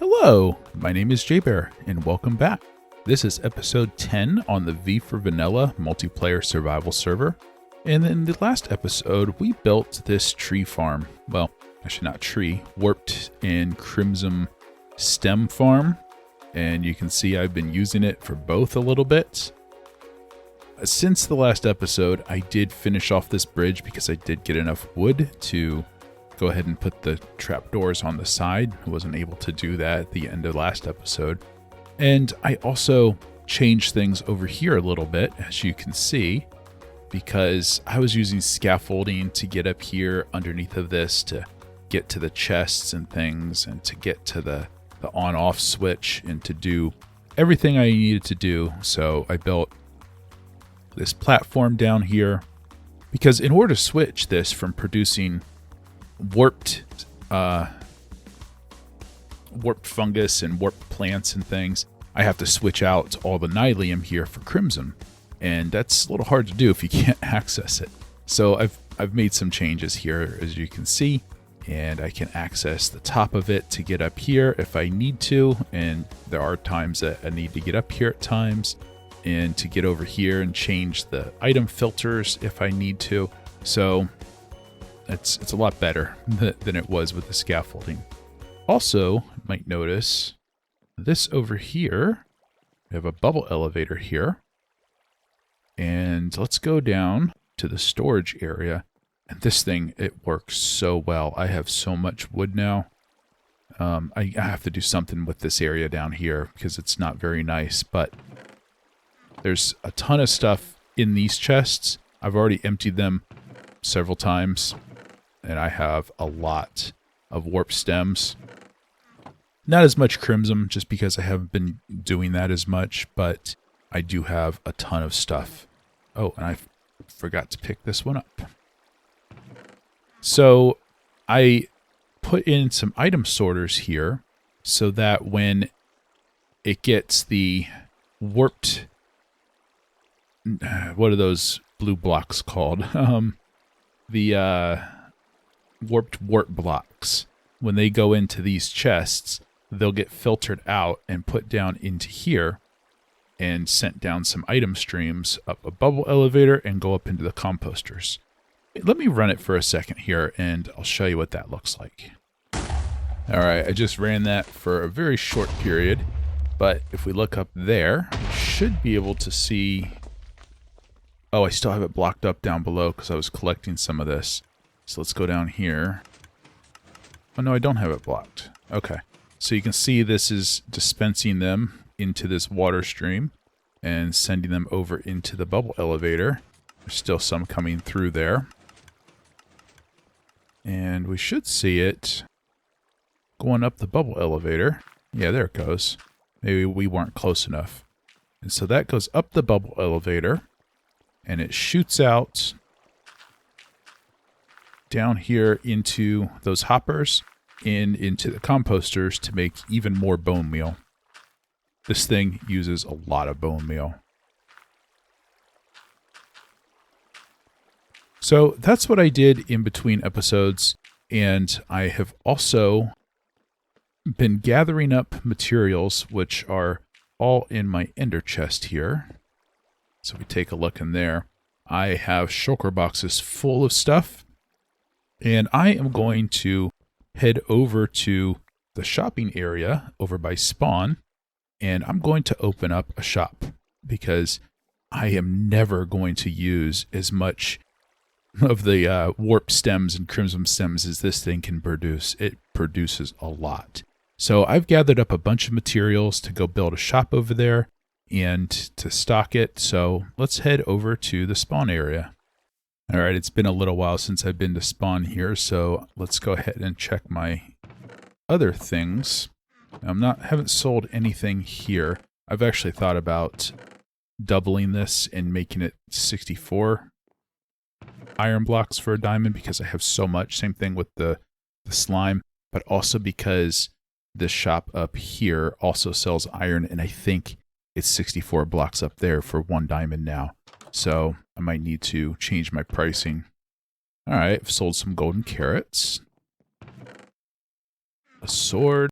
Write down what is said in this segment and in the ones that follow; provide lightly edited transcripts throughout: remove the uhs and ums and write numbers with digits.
Hello, my name is Jbear, and welcome back. This is episode 10 on the V for Vanilla multiplayer survival server. And in the last episode, we built this tree farm. Well, actually not tree, warped and crimson stem farm. And you can see I've been using it for both a little bit. Since the last episode, I did finish off this bridge because I did get enough wood to go ahead and put the trapdoors on the side. I wasn't able to do that at the end of last episode. And I also changed things over here a little bit, as you can see, because I was using scaffolding to get up here underneath of this to get to the chests and things and to get to the on-off switch and to do everything I needed to do. So I built this platform down here because in order to switch this from producing warped fungus and warped plants and things, I have to switch out all the nylium here for crimson, and that's a little hard to do if you can't access it. So I've made some changes here, as you can see, and I can access the top of it to get up here if I need to, and there are times that I need to get up here at times, and to get over here and change the item filters if I need to. So it's a lot better than it was with the scaffolding. Also, you might notice this over here. We have a bubble elevator here. And let's go down to the storage area. And this thing, it works so well. I have so much wood now. I have to do something with this area down here because it's not very nice. But there's a ton of stuff in these chests. I've already emptied them several times. And I have a lot of warp stems. Not as much crimson, just because I haven't been doing that as much, but I do have a ton of stuff. Oh, and I forgot to pick this one up. So I put in some item sorters here so that when it gets the warped... what are those blue blocks called? Warped warp blocks. When they go into these chests, they'll get filtered out and put down into here and sent down some item streams up a bubble elevator and go up into the composters. Let me run it for a second here and I'll show you what that looks like. Alright, I just ran that for a very short period, but if we look up there, we should be able to see... Oh, I still have it blocked up down below because I was collecting some of this. So let's go down here. Oh, no, I don't have it blocked. Okay. So you can see this is dispensing them into this water stream and sending them over into the bubble elevator. There's still some coming through there. And we should see it going up the bubble elevator. Yeah, there it goes. Maybe we weren't close enough. And so that goes up the bubble elevator and it shoots out down here into those hoppers and into the composters to make even more bone meal. This thing uses a lot of bone meal. So that's what I did in between episodes, and I have also been gathering up materials which are all in my ender chest here. So we take a look in there. I have shulker boxes full of stuff. And I am going to head over to the shopping area over by spawn, and I'm going to open up a shop because I am never going to use as much of the warp stems and crimson stems as this thing can produce. It produces a lot. So I've gathered up a bunch of materials to go build a shop over there and to stock it. So let's head over to the spawn area. All right, it's been a little while since I've been to spawn here, so let's go ahead and check my other things. Haven't sold anything here. I've actually thought about doubling this and making it 64 iron blocks for a diamond because I have so much. Same thing with the slime, but also because this shop up here also sells iron, and I think it's 64 blocks up there for 1 diamond now. So I might need to change my pricing. All right, I've sold some golden carrots. A sword.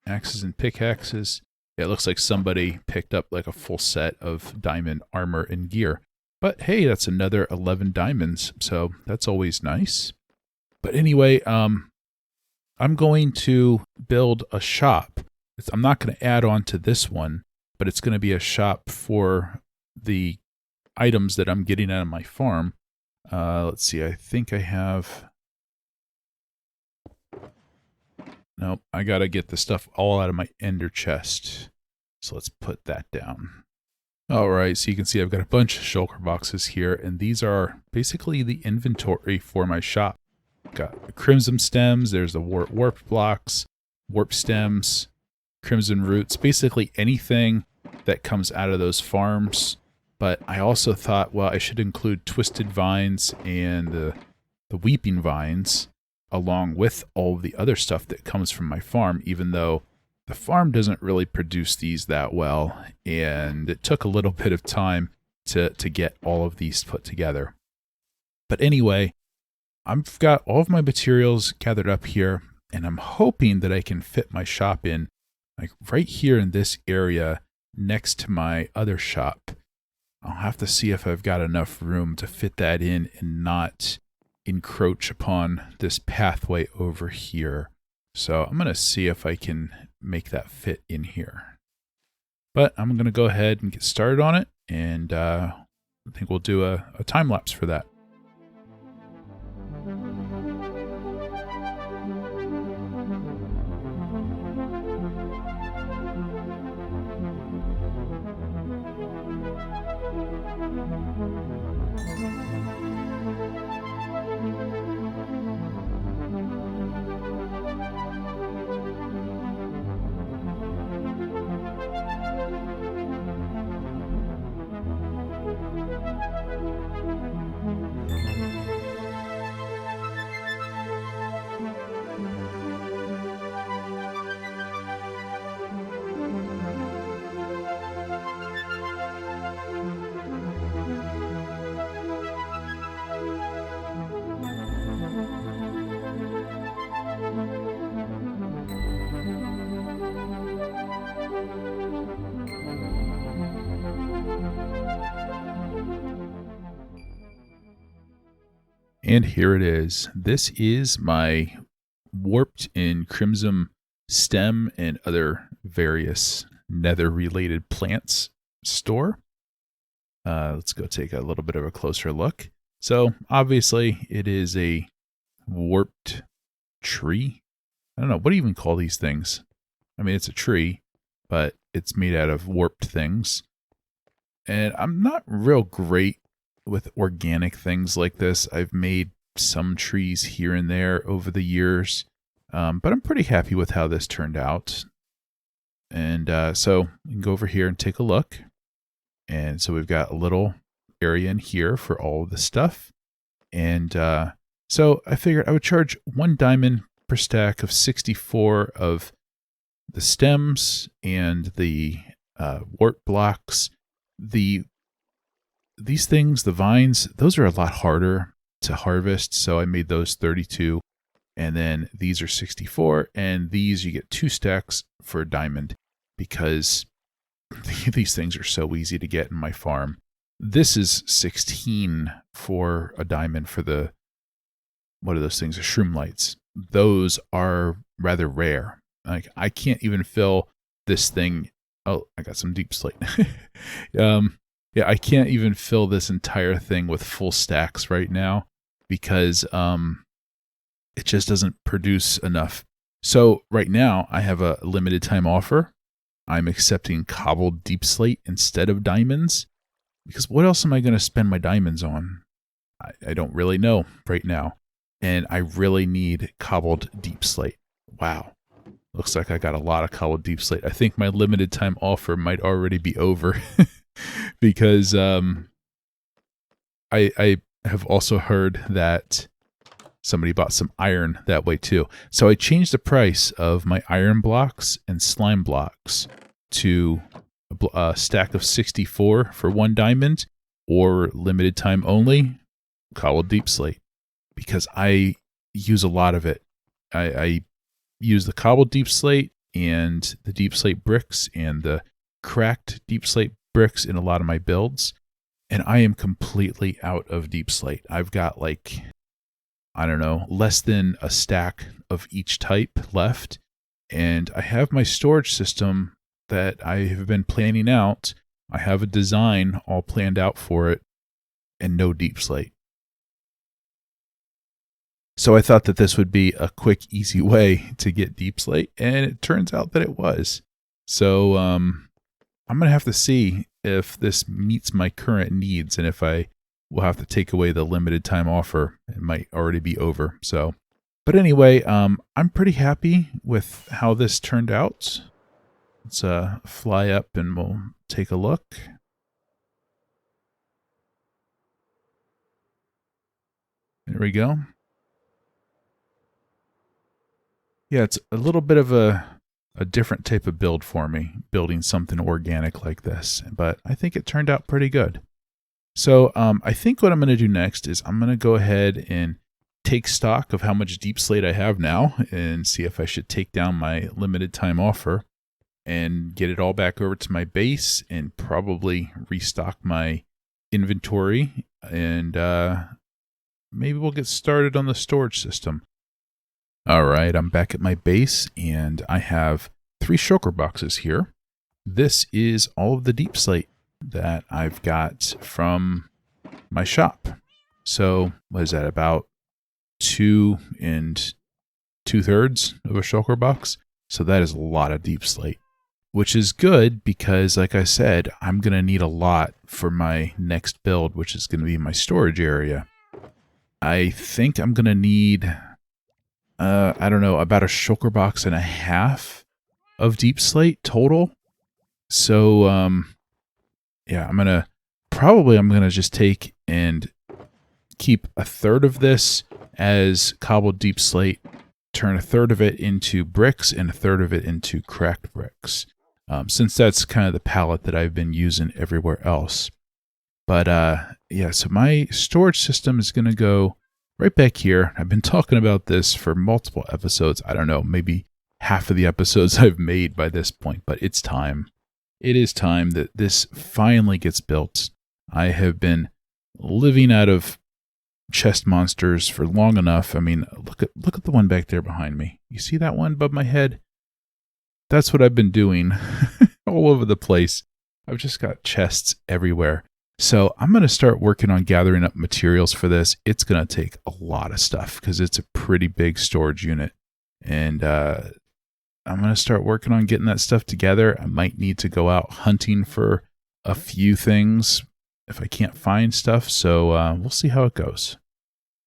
axes and pickaxes. Yeah, it looks like somebody picked up like a full set of diamond armor and gear. But hey, that's another 11 diamonds, so that's always nice. But anyway, I'm going to build a shop. I'm not going to add on to this one, but it's going to be a shop for the items that I'm getting out of my farm. Let's see, I think I have... Nope, I got to get the stuff all out of my ender chest. So let's put that down. All right, so you can see I've got a bunch of shulker boxes here, and these are basically the inventory for my shop. Got crimson stems, there's the warp blocks, warp stems, crimson roots, basically anything that comes out of those farms. But I also thought, well, I should include twisted vines and the weeping vines along with all of the other stuff that comes from my farm, even though the farm doesn't really produce these that well, and it took a little bit of time to get all of these put together. But anyway, I've got all of my materials gathered up here, and I'm hoping that I can fit my shop in, like right here in this area next to my other shop. I'll have to see if I've got enough room to fit that in and not encroach upon this pathway over here. So I'm going to see if I can make that fit in here. But I'm going to go ahead and get started on it, and I think we'll do a time lapse for that. And here it is. This is my warped in crimson stem and other various nether-related plants store. Let's go take a little bit of a closer look. So, obviously, it is a warped tree. I don't know, what do you even call these things? I mean, it's a tree, but it's made out of warped things. And I'm not real great with organic things like this. I've made some trees here and there over the years, but I'm pretty happy with how this turned out. And so you can go over here and take a look. And so we've got a little area in here for all of the stuff. And so I figured I would charge 1 diamond per stack of 64 of the stems and the warp blocks. These things, the vines, those are a lot harder to harvest, so I made those 32. And then these are 64, and these you get 2 stacks for a diamond because these things are so easy to get in my farm. This is 16 for a diamond for the, what are those things, the shroom lights. Those are rather rare. Like, I can't even fill this thing. Oh, I got some deep slate. Yeah, I can't even fill this entire thing with full stacks right now because it just doesn't produce enough. So right now I have a limited time offer. I'm accepting cobbled deep slate instead of diamonds because what else am I going to spend my diamonds on? I don't really know right now. And I really need cobbled deep slate. Wow. Looks like I got a lot of cobbled deep slate. I think my limited time offer might already be over. Because I have also heard that somebody bought some iron that way too. So I changed the price of my iron blocks and slime blocks to a stack of 64 for 1 diamond or limited time only, cobbled deep slate. Because I use a lot of it. I use the cobbled deep slate and the deep slate bricks and the cracked deep slate bricks in a lot of my builds. And I am completely out of deep slate. I've got like, I don't know, less than a stack of each type left. And I have my storage system that I have been planning out. I have a design all planned out for it and no deep slate. So I thought that this would be a quick, easy way to get deep slate, and it turns out that it was. So I'm going to have to see if this meets my current needs, and if I will have to take away the limited time offer. It might already be over. So, but anyway, I'm pretty happy with how this turned out. Let's fly up and we'll take a look. There we go. Yeah, it's a little bit of a different type of build for me, building something organic like this, but I think it turned out pretty good. So I think what I'm going to do next is I'm going to go ahead and take stock of how much deep slate I have now and see if I should take down my limited time offer and get it all back over to my base and probably restock my inventory, and maybe we'll get started on the storage system. All right, I'm back at my base, and I have 3 shulker boxes here. This is all of the deep slate that I've got from my shop. So what is that, about 2 2/3 of a shulker box? So that is a lot of deep slate, which is good because, like I said, I'm going to need a lot for my next build, which is going to be my storage area. I think I'm going to need, I don't know, about a shulker box and a half of deep slate total. So, yeah, I'm going to just take and keep 1/3 of this as cobbled deep slate, turn 1/3 of it into bricks and 1/3 of it into cracked bricks. Since that's kind of the palette that I've been using everywhere else. But yeah, so my storage system is going to go right back here. I've been talking about this for multiple episodes. I don't know, maybe half of the episodes I've made by this point, but it's time. It is time that this finally gets built. I have been living out of chest monsters for long enough. I mean, look at the one back there behind me. You see that one above my head? That's what I've been doing all over the place. I've just got chests everywhere. So I'm going to start working on gathering up materials for this. It's going to take a lot of stuff because it's a pretty big storage unit. And I'm going to start working on getting that stuff together. I might need to go out hunting for a few things if I can't find stuff. So we'll see how it goes.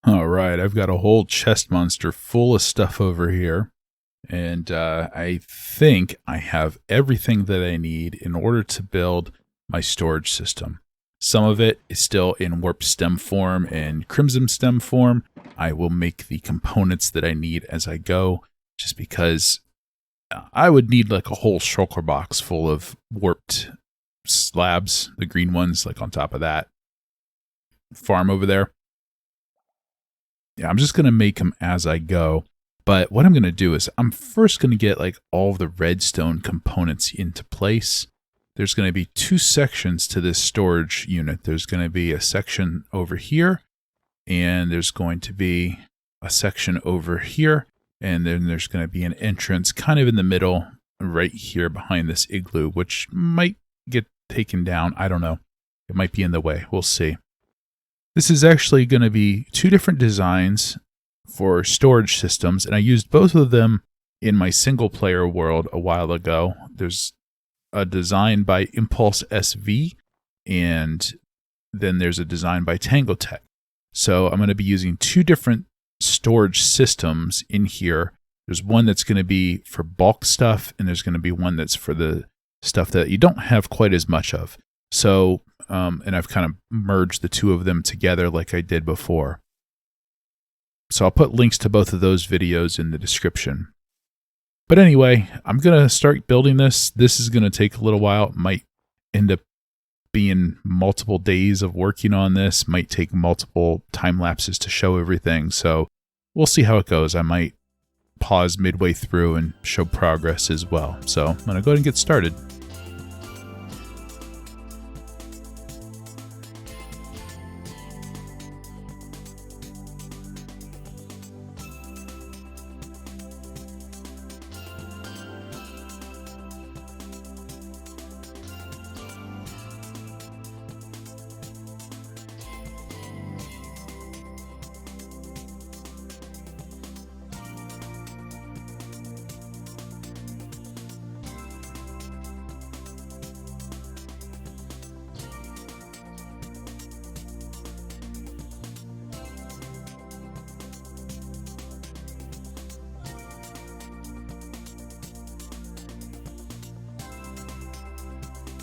All right, I've got a whole chest monster full of stuff over here. And I think I have everything that I need in order to build my storage system. Some of it is still in warp stem form and crimson stem form. I will make the components that I need as I go, just because I would need like a whole shulker box full of warped slabs, the green ones, like on top of that farm over there. Yeah, I'm just going to make them as I go. But what I'm going to do is I'm first going to get like all of the redstone components into place. There's going to be 2 sections to this storage unit. There's going to be a section over here, and there's going to be a section over here, and then there's going to be an entrance kind of in the middle right here behind this igloo, which might get taken down. I don't know. It might be in the way. We'll see. This is actually going to be 2 different designs for storage systems, and I used both of them in my single player world a while ago. There's a design by Impulse SV, and then there's a design by Tangotech. So I'm going to be using 2 different storage systems in here. There's one that's going to be for bulk stuff, and there's going to be one that's for the stuff that you don't have quite as much of. So, and I've kind of merged the 2 of them together like I did before. So I'll put links to both of those videos in the description. But anyway, I'm going to start building this. This is going to take a little while. It might end up being multiple days of working on this. Might take multiple time lapses to show everything. So we'll see how it goes. I might pause midway through and show progress as well. So I'm going to go ahead and get started.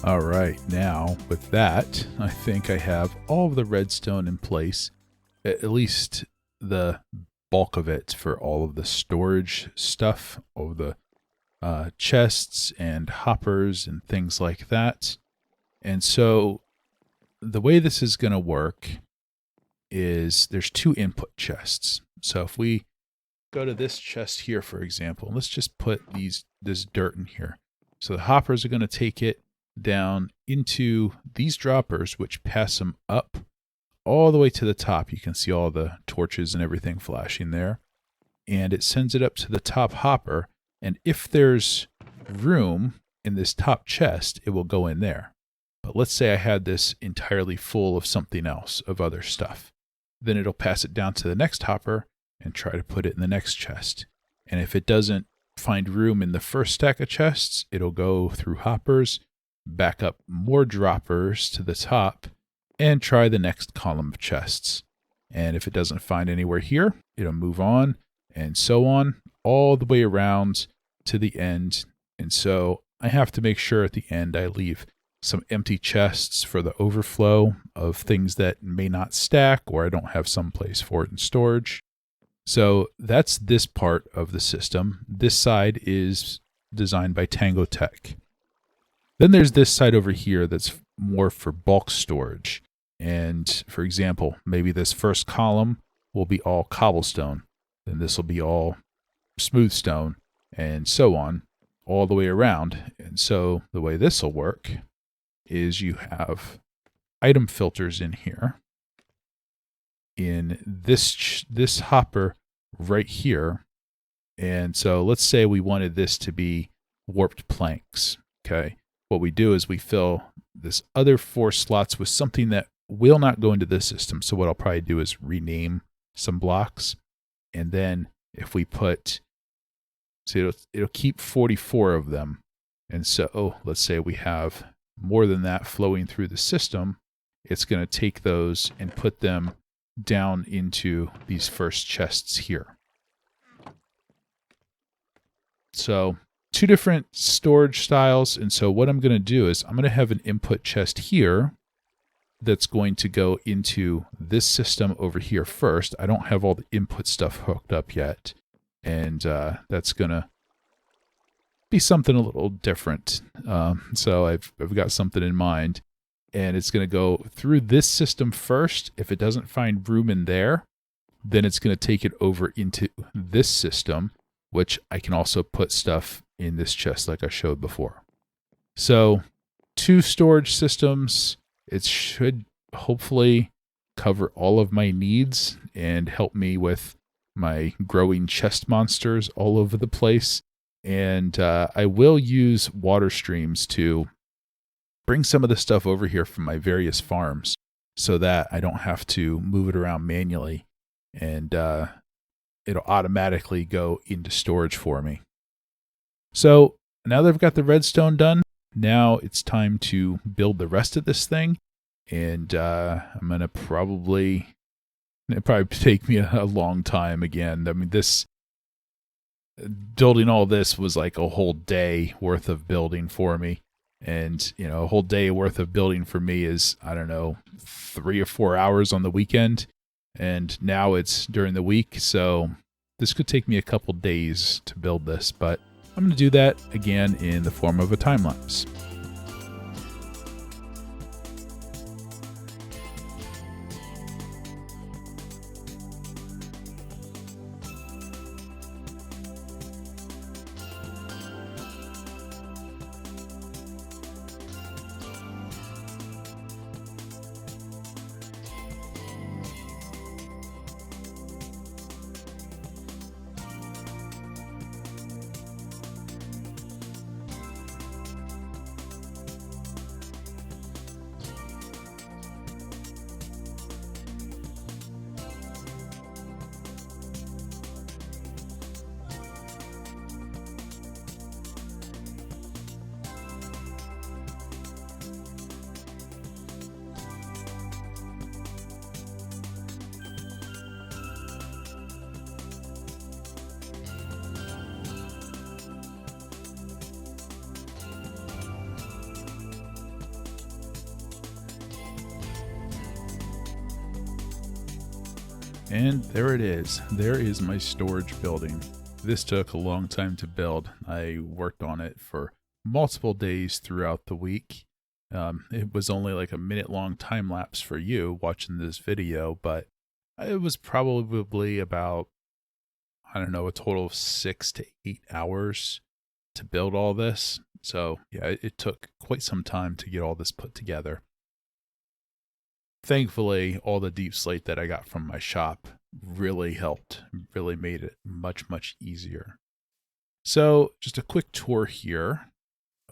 All right, now with that, I think I have all of the redstone in place, at least the bulk of it for all of the storage stuff, all of the chests and hoppers and things like that. And so the way this is going to work is there's 2 input chests. So if we go to this chest here, for example, let's just put this dirt in here. So the hoppers are going to take it down into these droppers, which pass them up all the way to the top. You can see all the torches and everything flashing there. And it sends it up to the top hopper. And if there's room in this top chest, it will go in there. But let's say I had this entirely full of something else, of other stuff. Then it'll pass it down to the next hopper and try to put it in the next chest. And if it doesn't find room in the first stack of chests, it'll go through hoppers, back up more droppers to the top, and try the next column of chests. And if it doesn't find anywhere here, it'll move on, and so on, all the way around to the end. And so I have to make sure at the end I leave some empty chests for the overflow of things that may not stack, or I don't have some place for it in storage. So that's this part of the system. This side is designed by Tango Tech. Then there's this side over here that's more for bulk storage. And for example, maybe this first column will be all cobblestone. Then this will be all smooth stone, and so on, all the way around. And so the way this will work is you have item filters in here. In this hopper right here. And so let's say we wanted this to be warped planks. Okay. What we do is we fill this other 4 slots with something that will not go into this system. So what I'll probably do is rename some blocks. And then if we put, so it'll keep 44 of them. And so let's say we have more than that flowing through the system. It's going to take those and put them down into these first chests here. So 2 different storage styles. And so what I'm going to do is I'm going to have an input chest here that's going to go into this system over here first. I don't have all the input stuff hooked up yet. And that's going to be something a little different. So I've got something in mind. And it's going to go through this system first. If it doesn't find room in there, then it's going to take it over into this system, which I can also put stuff in this chest like I showed before. So 2 storage systems. It should hopefully cover all of my needs and help me with my growing chest monsters all over the place. And I will use water streams to bring some of the stuff over here from my various farms so that I don't have to move it around manually, and it'll automatically go into storage for me. So now that I've got the redstone done, now it's time to build the rest of this thing. And I'm going to it'll probably take me a long time again. I mean, building all this was like a whole day worth of building for me. And, a whole day worth of building for me is, 3 or 4 hours on the weekend. And now it's during the week. So this could take me a couple days to build this, but I'm going to do that again in the form of a time lapse. And there it is. There is my storage building. This took a long time to build. I worked on it for multiple days throughout the week. It was only like a minute-long time lapse for you watching this video, but it was probably about, I don't know, a total of 6 to 8 hours to build all this. So yeah, it took quite some time to get all this put together. Thankfully, all the deep slate that I got from my shop really helped, really made it much, much easier. So just a quick tour here.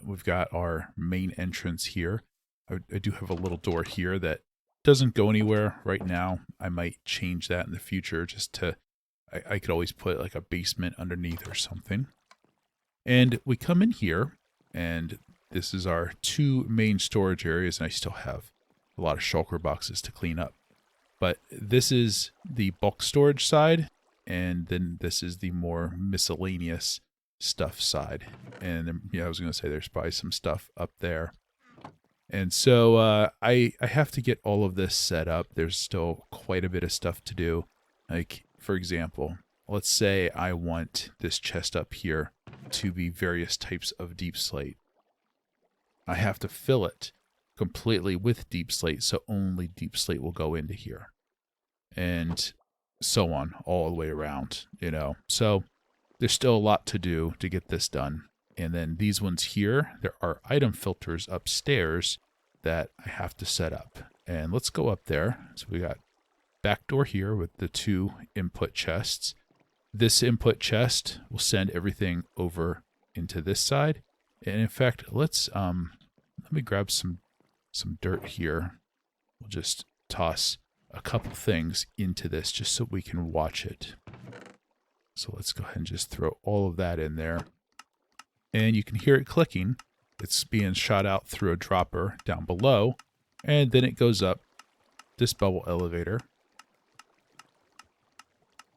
We've got our main entrance here. I do have a little door here that doesn't go anywhere right now. I might change that in the future just to, I could always put like a basement underneath or something. And we come in here, and this is our 2 main storage areas, and I still have a lot of shulker boxes to clean up. But this is the bulk storage side, and then this is the more miscellaneous stuff side. And then, yeah, I was going to say there's probably some stuff up there. And so I have to get all of this set up. There's still quite a bit of stuff to do. Like, for example, let's say I want this chest up here to be various types of deep slate. I have to fill it completely with deep slate, so only deep slate will go into here, and so on all the way around, you know. So there's still a lot to do to get this done. And then these ones here, there are item filters upstairs that I have to set up. And let's go up there. So we got back door here with the 2 input chests. This input chest will send everything over into this side. And in fact, let me grab some dirt here. We'll just toss a couple things into this just so we can watch it. So let's go ahead and just throw all of that in there. And you can hear it clicking. It's being shot out through a dropper down below. And then it goes up this bubble elevator.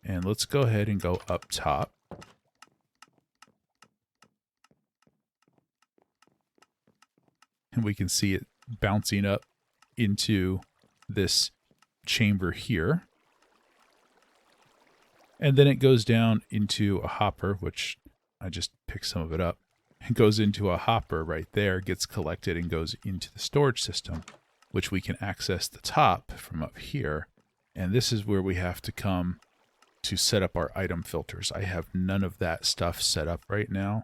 And let's go ahead and go up top. And we can see it bouncing up into this chamber here. And then it goes down into a hopper, which I just picked some of it up. It goes into a hopper right there, gets collected, and goes into the storage system, which we can access the top from up here. And this is where we have to come to set up our item filters. I have none of that stuff set up right now,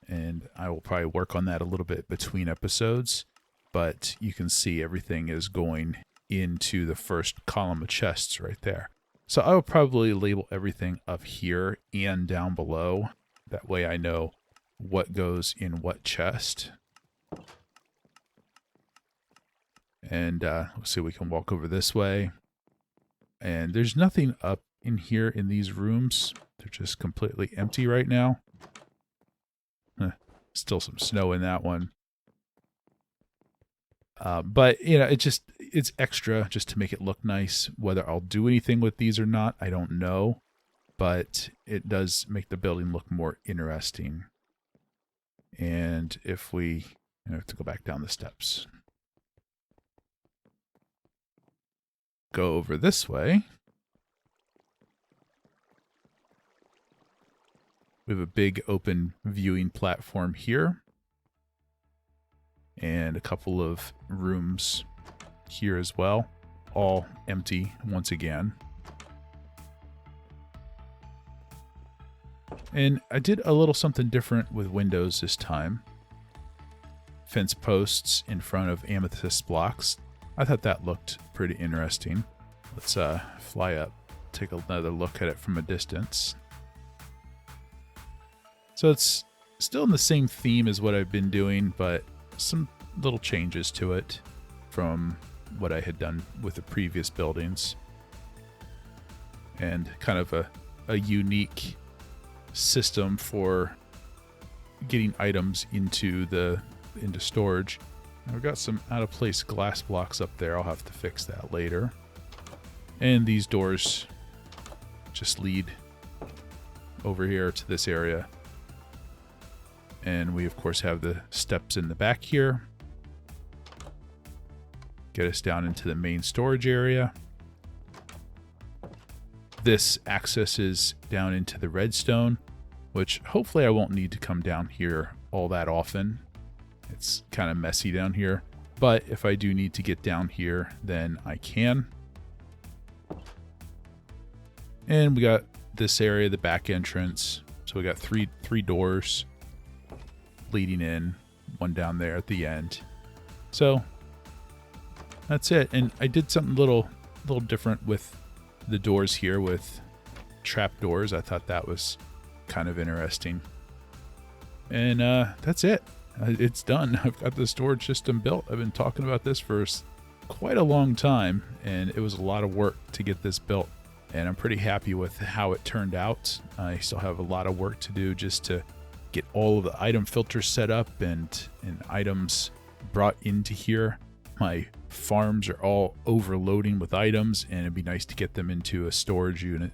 and I will probably work on that a little bit between episodes. But you can see everything is going into the first column of chests right there. So I will probably label everything up here and down below. That way I know what goes in what chest. And let's see, we can walk over this way. And there's nothing up in here in these rooms. They're just completely empty right now. Still some snow in that one. But, you know, it's extra just to make it look nice. Whether I'll do anything with these or not, I don't know. But it does make the building look more interesting. And if we have to go back down the steps. Go over this way. We have a big open viewing platform here. And a couple of rooms here as well. All empty once again. And I did a little something different with windows this time. Fence posts in front of amethyst blocks. I thought that looked pretty interesting. Let's fly up, take another look at it from a distance. So it's still in the same theme as what I've been doing, but some little changes to it from what I had done with the previous buildings. And kind of a unique system for getting items into storage. And I've got some out of place glass blocks up there. I'll have to fix that later. And these doors just lead over here to this area. And we of course have the steps in the back here. Get us down into the main storage area. This accesses down into the redstone, which hopefully I won't need to come down here all that often. It's kind of messy down here, but if I do need to get down here, then I can. And we got this area, the back entrance. So we got three doors leading in, one down there at the end. So that's it. And I did something a little different with the doors here with trap doors. I thought that was kind of interesting. And that's it. It's done. I've got the storage system built. I've been talking about this for quite a long time, and it was a lot of work to get this built. And I'm pretty happy with how it turned out. I still have a lot of work to do just to get all of the item filters set up and items brought into here. My farms are all overloading with items, and it'd be nice to get them into a storage unit.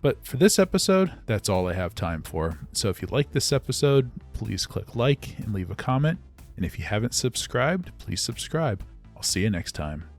But for this episode, that's all I have time for. So if you like this episode, please click like and leave a comment. And if you haven't subscribed, please subscribe. I'll see you next time.